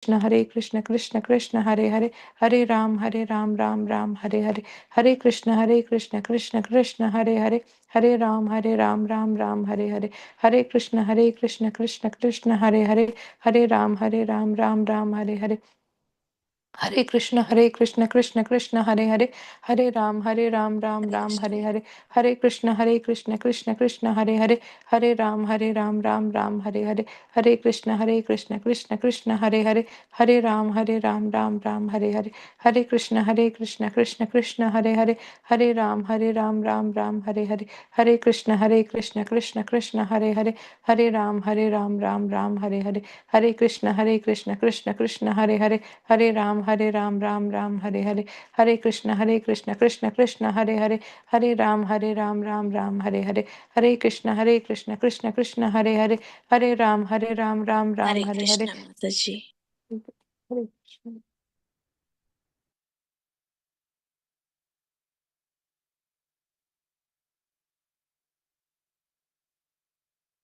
Hare Krishna Krishna Krishna Hare Hare Hare Ram Ram Ram Hare Hare Hare Krishna Krishna Krishna Hare Hare Hare Ram Ram Ram Hare Hare Hare Krishna Krishna Krishna Hare Hare Hare Ram Ram Ram Hare Hare Hare Krishna Krishna Krishna Hare Hare Hare Ram Ram Ram Hare Hare Hare Krishna Krishna Krishna Hare Hare Hare Ram Ram Ram Hare Hare Hare Krishna Krishna Krishna Hare Hare Hare Ram Ram Ram Hare Hare Hare Krishna Krishna Krishna Hare Hare Hare Ram Ram Ram Hare Hare Hare Krishna Krishna Krishna Hare Hare Hare Ram Ram Ram Hare Hare Hare Krishna Krishna Krishna Hare Hare Hare Ram Ram Ram Hare Hare Hare Krishna Krishna Krishna Hare Hare Hare Ram Ram Ram Hare Hare Hare Krishna Krishna Krishna Hare Hare Hare Ram Ram Ram Hare Hare Hare Krishna Mataji. Hare Krishna.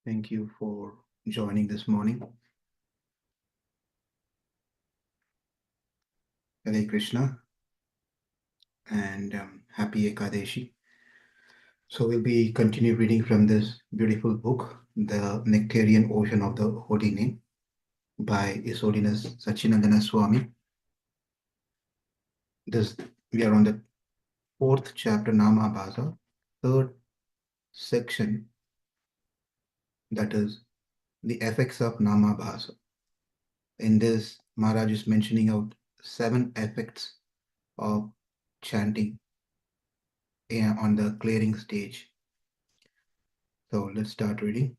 Thank you for joining this morning. Hare Krishna and happy Ekadashi. So we'll be continue reading from this beautiful book, The Nectarian Ocean of the Holy Name by His Holiness Sacinandana Swamy. We are on the 4th chapter, Namabhasa, 3rd section, that is the effects of Namabhasa. In this, Maharaj is mentioning out 7 effects of chanting on the clearing stage. So let's start reading.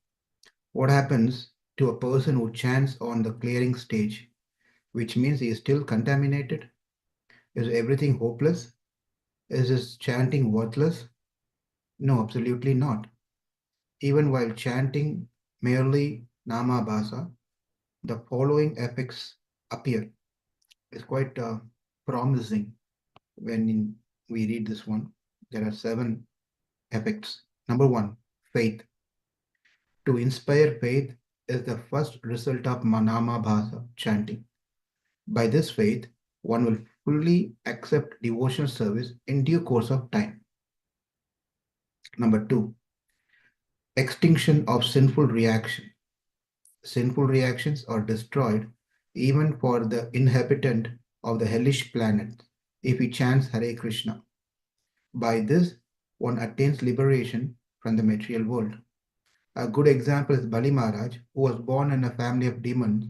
What happens to a person who chants on the clearing stage, which means he is still contaminated? Is everything hopeless? Is his chanting worthless? No, absolutely not. Even while chanting merely Namabhasa, the following effects appear. It's quite promising when we read this one. There are 7 effects. Number 1, faith. To inspire faith is the first result of Namabhasa chanting. By this faith, one will fully accept devotional service in due course of time. Number 2, extinction of sinful reaction. Sinful reactions are destroyed even for the inhabitant of the hellish planet if he chants Hare Krishna. By this, one attains liberation from the material world. A good example is Bali Maharaj, who was born in a family of demons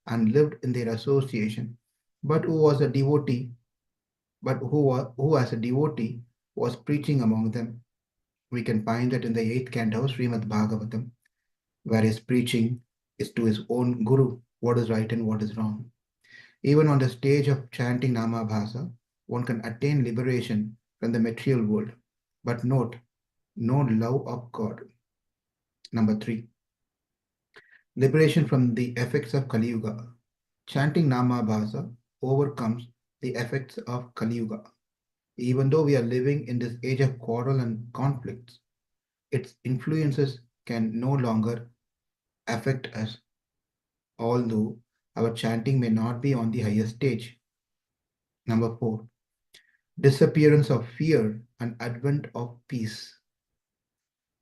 and lived in their association, but who was a devotee, who as a devotee was preaching among them. We can find that in the 8th canto of Srimad Bhagavatam, where his preaching is to his own guru, what is right and what is wrong. Even on the stage of chanting Namabhasa, one can attain liberation from the material world. But note, no love of God. Number 3, liberation from the effects of Kali Yuga. Chanting Namabhasa overcomes the effects of Kali Yuga. Even though we are living in this age of quarrel and conflicts, its influences can no longer affect us, although our chanting may not be on the highest stage. Number 4, disappearance of fear and advent of peace.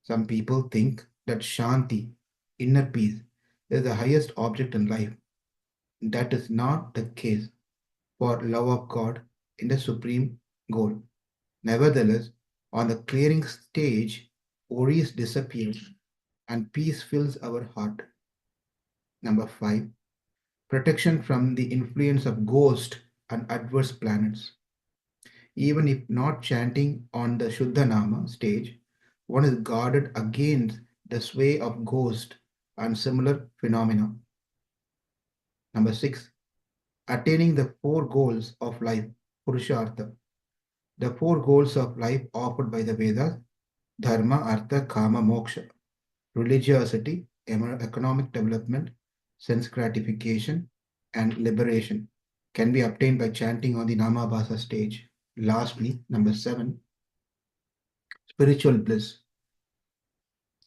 Some people think that Shanti, inner peace, is the highest object in life. That is not the case for love of God in the supreme goal. Nevertheless, on the clearing stage, worries disappear and peace fills our heart. Number 5, protection from the influence of ghosts and adverse planets. Even if not chanting on the Shuddha Nama stage, one is guarded against the sway of ghosts and similar phenomena. Number 6, attaining the 4 goals of life, Purushartha. The 4 goals of life offered by the Vedas, Dharma, Artha, Kama, Moksha, religiosity, economic development, sense gratification, and liberation, can be obtained by chanting on the Namabhasa stage. Lastly, number 7, spiritual bliss.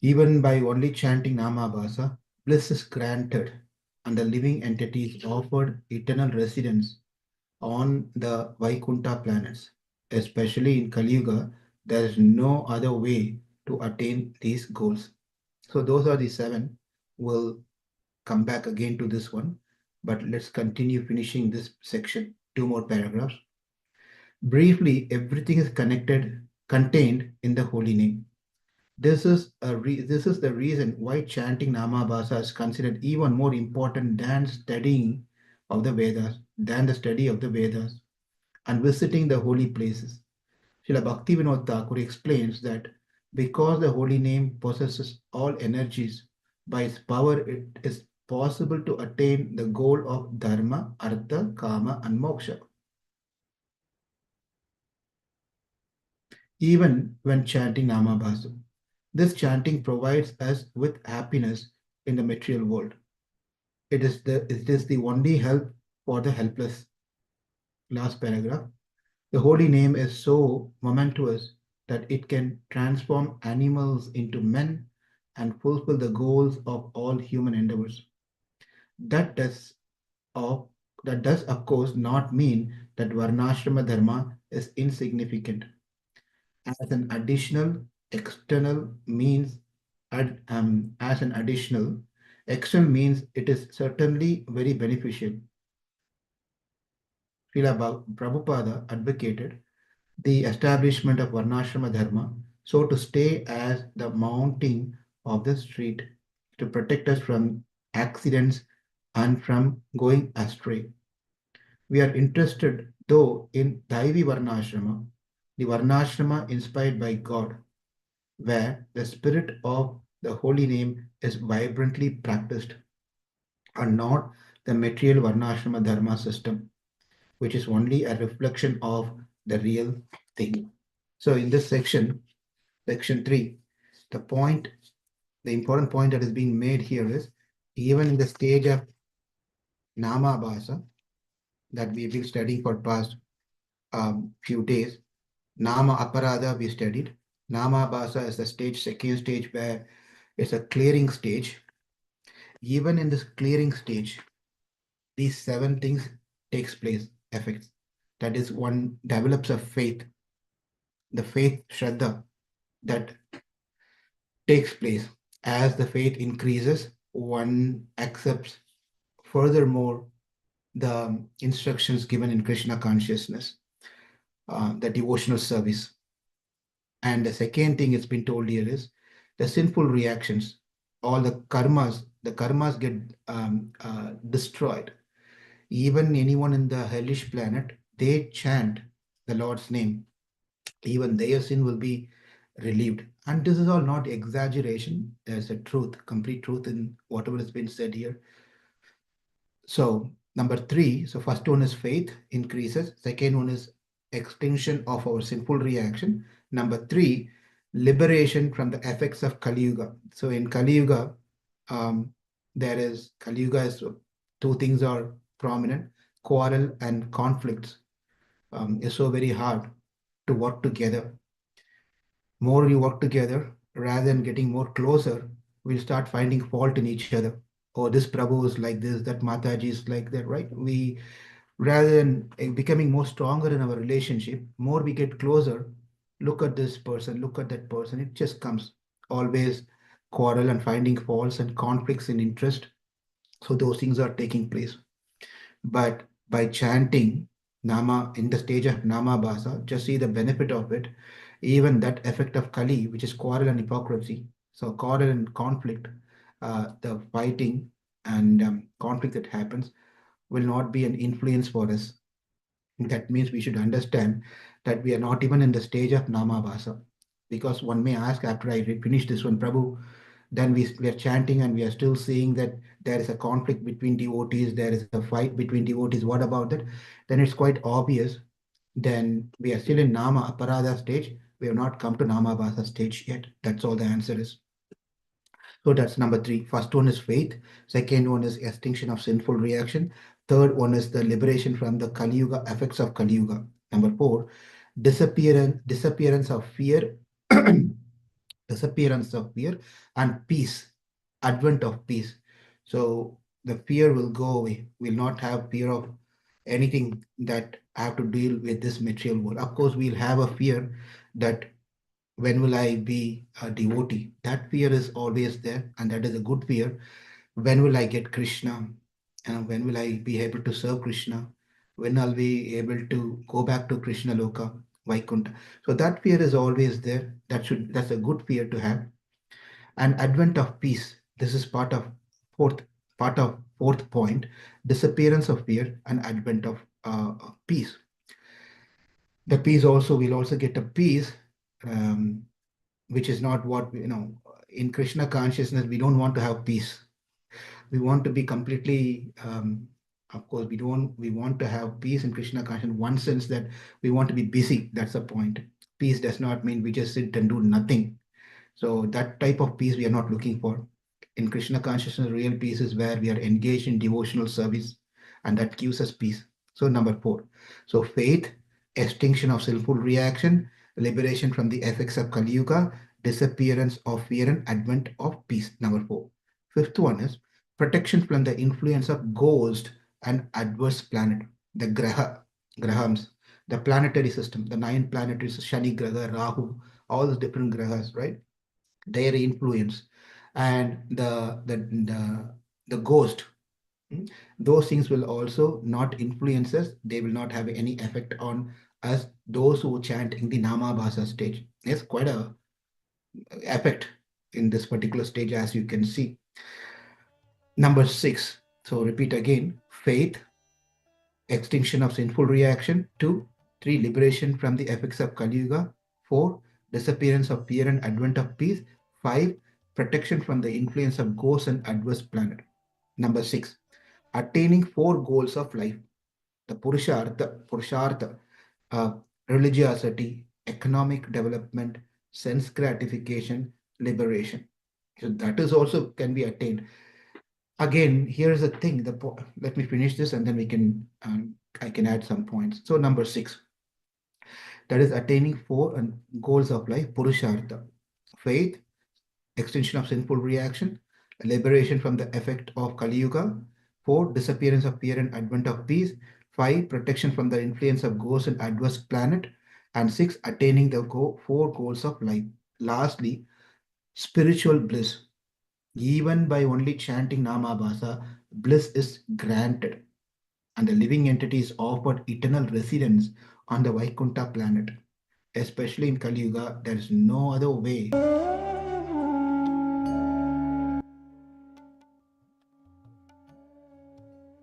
Even by only chanting Namabhasa, bliss is granted. and the living entities offered eternal residence on the Vaikuntha planets. Especially in Kali Yuga, there is no other way to attain these goals. So those are the seven. We'll come back again to this one, but let's continue finishing this section. Two more paragraphs. Briefly, everything is contained in the holy name. This is the reason why chanting Namabhasa is considered even more important than the study of the Vedas and visiting the holy places. Srila Bhaktivinoda Thakur explains that because the holy name possesses all energies, by its power it is possible to attain the goal of dharma, artha, kama, and moksha. Even when chanting Namabhasa, this chanting provides us with happiness in the material world. It is the only help for the helpless. Last paragraph. The holy name is so momentous that it can transform animals into men and fulfill the goals of all human endeavors. That does, of, that does, of course, not mean that Varnashrama Dharma is insignificant. As an additional external means, as an additional external means, it is certainly very beneficial. Srila Prabhupada advocated the establishment of Varnashrama Dharma, so to stay as the mounting of the street to protect us from accidents and from going astray. We are interested, though, in Daivi Varnashrama, the Varnashrama inspired by God, where the spirit of the holy name is vibrantly practiced, and not the material Varnashrama Dharma system, which is only a reflection of the real thing. So in this section, section 3, the point, the important point that is being made here is even in the stage of Namabhasa that we've been studying for past few days, Nama Aparadha we studied. Namabhasa is the stage, second stage where it's a clearing stage. Even in this clearing stage, these seven things takes place, effects. That is, one develops a faith, the faith Shraddha that takes place. As the faith increases, one accepts furthermore the instructions given in Krishna consciousness, the devotional service. And the second thing it's been told here is the sinful reactions, all the karmas get destroyed. Even anyone in the hellish planet, they chant the Lord's name. Even their sin will be relieved. And this is all not exaggeration. There's a truth, complete truth in whatever has been said here. So number three, so first one is faith increases. Second one is extinction of our sinful reaction. Number three, liberation from the effects of Kali Yuga. So in Kali Yuga, there is Kali Yuga is two things are prominent: quarrel and conflicts. Is so very hard to work together. More you work together, rather than getting more closer, we'll start finding fault in each other. Oh, this Prabhu is like this, that Mataji is like that, right? We, rather than becoming more stronger in our relationship, more we get closer, look at this person, look at that person, it just comes always quarrel and finding faults and conflicts in interest. So those things are taking place. But by chanting Nama in the stage of Nama Bhasa, just see the benefit of it. Even that effect of Kali, which is quarrel and hypocrisy. So quarrel and conflict, the fighting and conflict that happens will not be an influence for us. That means we should understand that we are not even in the stage of Namabhasa. Because one may ask after I finish this one, Prabhu, then we are chanting and we are still seeing that there is a conflict between devotees, there is a fight between devotees. What about that? Then it's quite obvious. Then we are still in Nama Aparadha stage. We have not come to Namabhasa stage yet. That's all the answer is. So that's number three. First one is faith. Second one is extinction of sinful reaction. Third one is the liberation from the Kali Yuga, effects of Kali Yuga. Number four, disappearance of fear, disappearance of fear, and peace, advent of peace. So The fear will go away. We'll not have fear of anything that have to deal with this material world. Of course, we'll have a fear that when will I be a devotee? That fear is always there, and that is a good fear. When will I get Krishna? When will I be able to serve Krishna? When I'll be able to go back to Krishna Loka, Vaikuntha? So that fear is always there. That's a good fear to have. And advent of peace. This is fourth part of fourth point. Disappearance of fear and advent of peace. The peace also will also get a peace, um, which is not what in Krishna consciousness. We don't want to have peace. We want to be completely. Of course, we want to have peace in Krishna consciousness. One sense that we want to be busy. That's the point. Peace does not mean we just sit and do nothing. So that type of peace we are not looking for. In Krishna consciousness, real peace is where we are engaged in devotional service, and that gives us peace. So number four. So faith, extinction of sinful reaction, liberation from the effects of Kali Yuga, disappearance of fear, and advent of peace. Number four. Fifth one is protection from the influence of ghost and adverse planet, the grahams, the planetary system, the nine planetary Shani Graha, Rahu, all the different grahas, right? Their influence and the ghost, those things will also not influence us. They will not have any effect on us, those who chant in the Namabhasa stage. There's quite a effect in this particular stage, as you can see. Number six, so repeat again: faith, extinction of sinful reaction; two, three, liberation from the effects of Kali Yuga; four, disappearance of fear and advent of peace; five, protection from the influence of ghosts and adverse planet. Number six, attaining four goals of life: the Purushartha, uh, religiosity, economic development, sense gratification, liberation. So that is also can be attained. Again, here's the thing. Let me finish this, and then I can add some points. So number six, that is attaining four goals of life: Purushartha, faith, extinction of sinful reaction, liberation from the effect of Kali Yuga; four, disappearance of fear and advent of peace; five, protection from the influence of ghosts and adverse planet; and six, attaining the four goals of life. Lastly, spiritual bliss. Even by only chanting Namabhasa, bliss is granted, and the living entity is offered eternal residence on the Vaikuntha planet. Especially in Kali Yuga, there is no other way.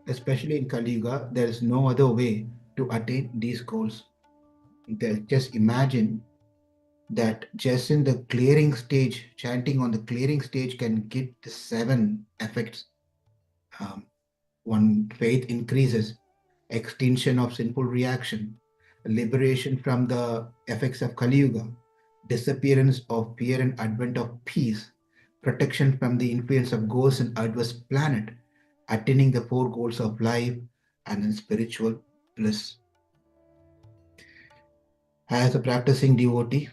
Especially in Kali Yuga, there is no other way to attain these goals. Just imagine that just in the clearing stage, chanting on the clearing stage can get the seven effects. Um, One, faith increases, extinction of sinful reaction, liberation from the effects of Kali Yuga, disappearance of fear and advent of peace, protection from the influence of ghosts and adverse planet, attaining the four goals of life, and then spiritual bliss. As a practicing devotee,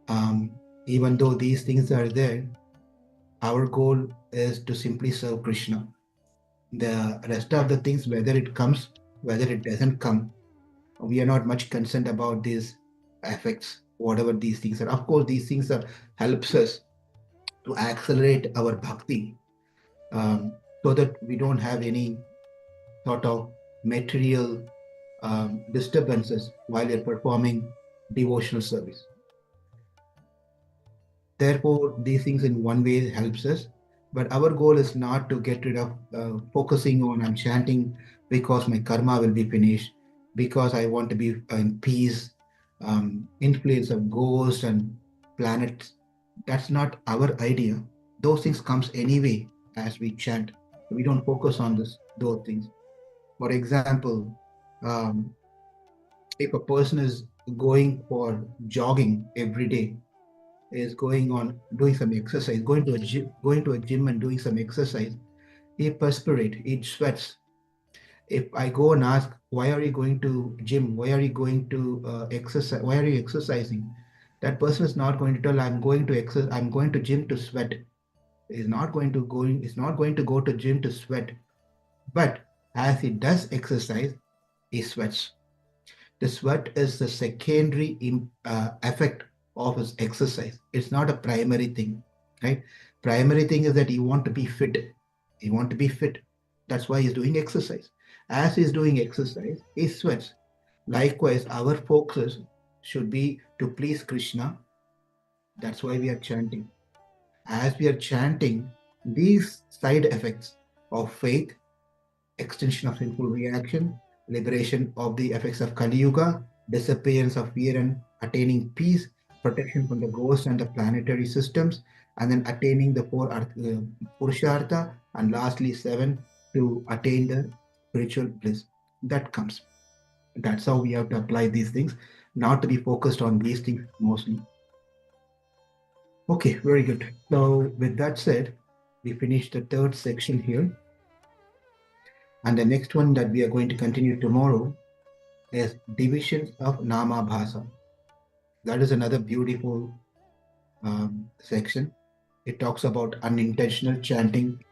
um, even though these things are there, our goal is to simply serve Krishna. The rest of the things, whether it comes, whether it doesn't come, we are not much concerned about these effects, whatever these things are. Of course, these things are helps us to accelerate our bhakti, um, so that we don't have any sort of material disturbances while you're performing devotional service. Therefore, these things in one way helps us. But our goal is not to get rid of focusing on I'm chanting because my karma will be finished, because I want to be in peace, influence of ghosts and planets. That's not our idea. Those things comes anyway as we chant. We don't focus on those things. For example, um, if a person is going for jogging every day, is going on doing some exercise, going to a gym and doing some exercise, he perspirate, he sweats. If I go and ask, why are you going to gym? Why are you going to exercise? Why are you exercising? That person is not going to tell, I'm going to exercise, I'm going to gym to sweat. Is not going to go to gym to sweat. But as he does exercise, he sweats. The sweat is the secondary effect of his exercise. It's not a primary thing, right? Primary thing is that you want to be fit. You want to be fit. That's why he's doing exercise. As he's doing exercise, he sweats. Likewise, our focus should be to please Krishna. That's why we are chanting. As we are chanting, these side effects of faith, extinction of sinful reaction, liberation of the effects of Kali Yuga, disappearance of fear and attaining peace, protection from the ghosts and the planetary systems, and then attaining the Purushartha, and lastly, seven, to attain the spiritual bliss. That comes. That's how we have to apply these things, not to be focused on these things mostly. Okay, very good. So, with that said, we finished the third section here. And the next one that we are going to continue tomorrow is divisions of Namabhasa. That is another beautiful section. It talks about unintentional chanting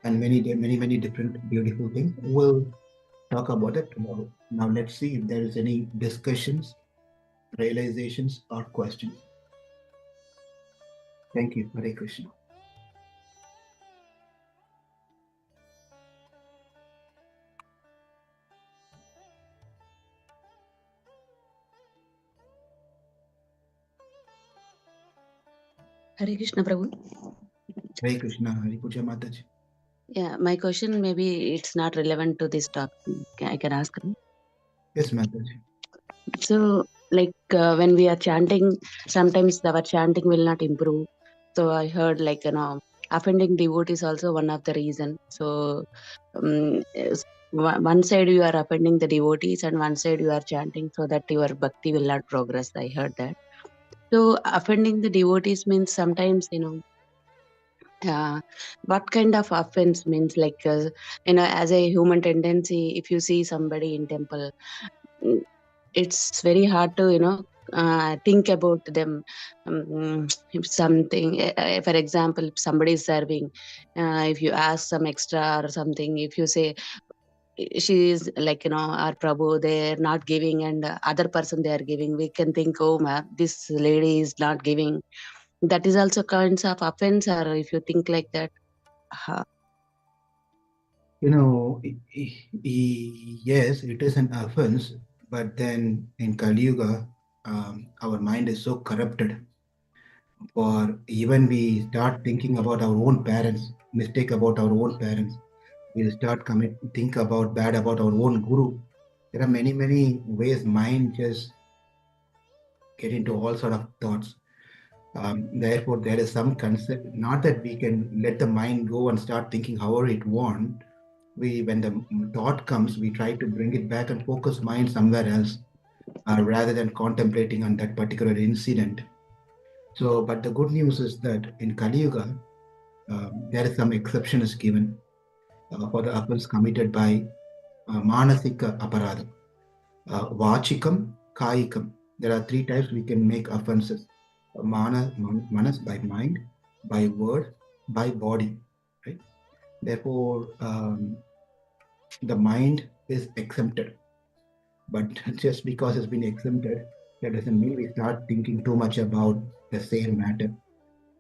and many different beautiful things. We'll talk about it tomorrow. Now let's see if there is any discussions, realizations, or questions. Thank you, Hare Krishna. Hare Krishna Prabhu. Hare Krishna, Hare Puja Mataji. Yeah, my question maybe it's not relevant to this topic. I can ask. Yes, Mataji. So, like when we are chanting, sometimes our chanting will not improve. So I heard like offending devotees also one of the reason. So one side you are offending the devotees and one side you are chanting so that your bhakti will not progress. I heard that. So offending the devotees means sometimes what kind of offense means like as a human tendency, if you see somebody in temple, mm, it's very hard to think about them. If something for example, if somebody is serving, if you ask some extra or something, if you say she is like our Prabhu, they're not giving and other person they are giving, we can think, oh ma, this lady is not giving. That is also kinds of offense, or if you think like that. You know, yes, it is an offense, but then in Kali Yuga, our mind is so corrupted. For even we start thinking about our own parents, mistake about our own parents, we'll start think about bad about our own guru. There are many ways mind just get into all sort of thoughts. Therefore, there is some concept. Not that we can let the mind go and start thinking however it want. We, when the thought comes, we try to bring it back and focus mind somewhere else, rather than contemplating on that particular incident. So, but the good news is that in Kali Yuga, there is some exception is given for the offense committed by manasika aparadha, vachikam, kayikam. There are three types we can make offenses: manas by mind, by word, by body. Right. Therefore, the mind is exempted. But just because it's been exempted, that doesn't mean we start thinking too much about the same matter.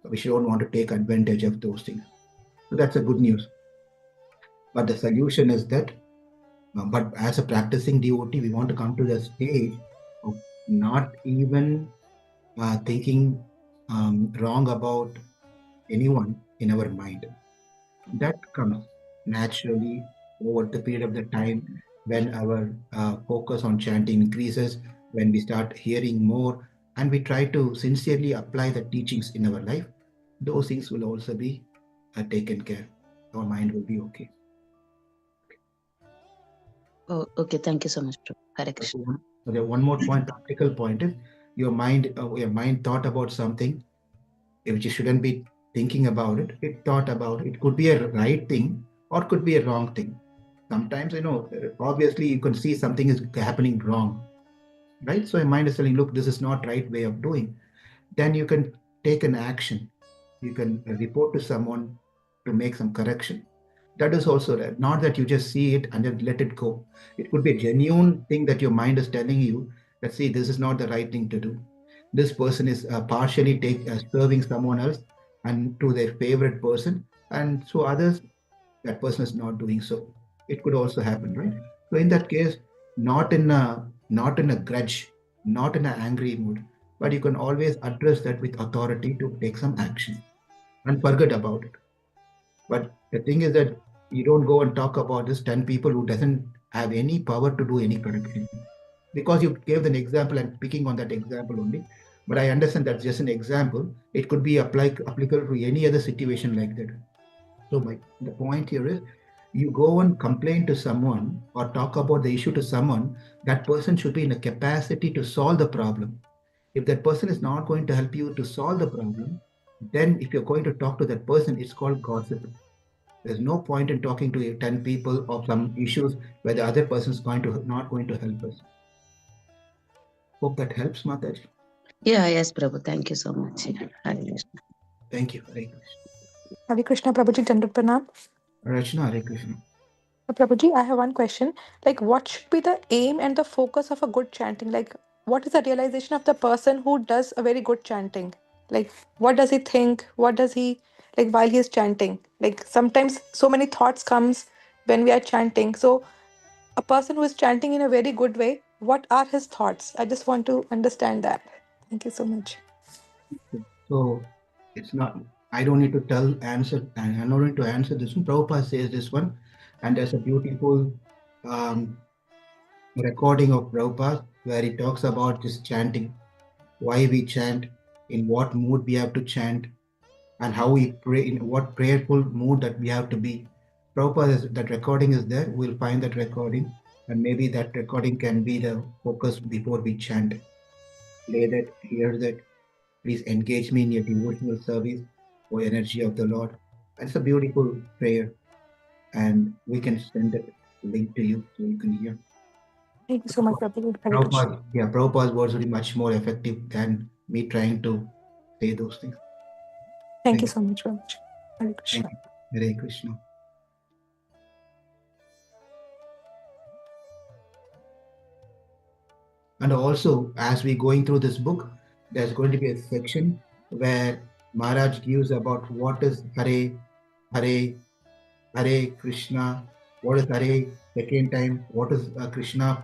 We don't want to take advantage of those things. So that's a good news. But the solution is that, but as a practicing devotee, we want to come to the stage of not even thinking wrong about anyone in our mind. That comes naturally over the period of the time when our focus on chanting increases, when we start hearing more, and we try to sincerely apply the teachings in our life. Those things will also be taken care. Our mind will be okay. Oh, okay. Thank you so much, Prabhu. Hare Krishna. One more point, practical point is your mind thought about something which you shouldn't be thinking about it. It thought about it. Could be a right thing or could be a wrong thing. Sometimes, obviously you can see something is happening wrong, right? So your mind is telling, look, this is not right way of doing. Then you can take an action. You can report to someone to make some correction. That is also there. Not that you just see it and then let it go. It could be a genuine thing that your mind is telling you that, see, this is not the right thing to do. This person is partially serving someone else and to their favorite person, and so others, that person is not doing so. It could also happen, right? So in that case, not in a grudge, not in an angry mood, but you can always address that with authority to take some action and forget about it. But the thing is that you don't go and talk about this 10 people who doesn't have any power to do any correction. Because you gave an example and picking on that example only. But I understand that's just an example. It could be applicable to any other situation like that. So the point here is, you go and complain to someone or talk about the issue to someone, that person should be in a capacity to solve the problem. If that person is not going to help you to solve the problem, then if you're going to talk to that person, it's called gossip. There's no point in talking to 10 people of some issues where the other person is not going to help us. Hope that helps, Mataji. Yeah, yes, Prabhu. Thank you so much. Hare Krishna. Thank you. Hare Krishna. Hare Krishna, Prabhuji, Dandavat Pranam. Rachna, Hare Krishna. Prabhuji, I have one question. Like, what should be the aim and the focus of a good chanting? Like, what is the realization of the person who does a very good chanting? Like, what does he think? What does he like while he is chanting? Like, sometimes so many thoughts comes when we are chanting. So, a person who is chanting in a very good way, what are his thoughts? I just want to understand that. Thank you so much. So it's not, I don't need to answer, and I'm not going to answer this one. Prabhupada says this one, and there's a beautiful um, recording of Prabhupada where he talks about this chanting, why we chant, in what mood we have to chant, and how we pray, in what prayerful mood that we have to be. Prabhupada, that recording is there. We'll find that recording, and maybe that recording can be the focus before we chant. Play that, hear that. Please engage me in your devotional service, O energy of the Lord. It's a beautiful prayer, and we can send that link to you so you can hear. Thank you so much, Prabhuji. Hare Krishna. Prabhupada's words will be much more effective than me trying to say those things. Thank you so much, Prabhuji. Hare Krishna. Hare Krishna. And also, as we're going through this book, there's going to be a section where Maharaj gives about what is Hare, Hare, Hare Krishna, what is Hare second time, what is Krishna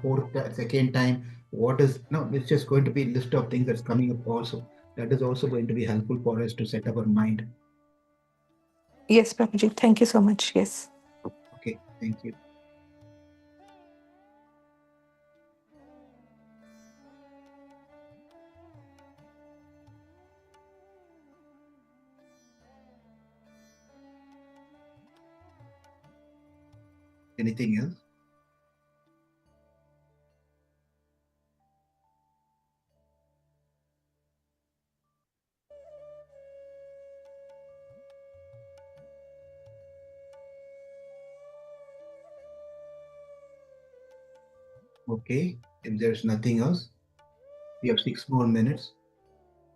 second time, what is, no, it's just going to be a list of things that's coming up also. That is also going to be helpful for us to set up our mind. Yes, Prabhuji. Thank you so much. Yes. Okay, thank you. Anything else? Okay, if there's nothing else, we have 6 more minutes.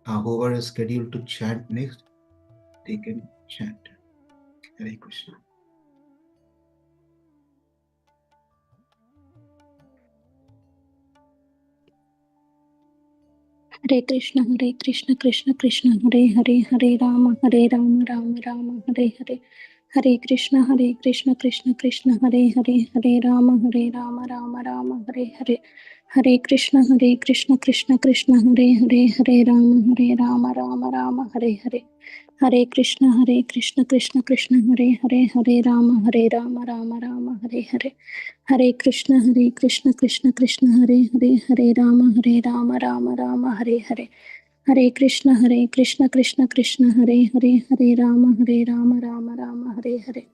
Whoever is scheduled to chant next, they can chant. Hare Krishna. Hare Krishna, Krishna Krishna, Hare Hare, Hare Rama, Rama Rama, Hare Hare. Hare Krishna, Krishna Krishna, Hare Hare, Hare Rama, Rama Rama, Hare Hare. Hare Krishna, Krishna Krishna, Hare Hare, Hare Rama, Rama Hare Hare. Hare Krishna, Krishna Krishna, Hare Hare, Hare Rama, Rama Hare Hare. Hare Krishna, Krishna Krishna, Hare Hare, Hare Rama, Rama Hare Hare. Hare Krishna, Krishna Krishna, Hare Hare, Hare Rama, Rama Hare Hare.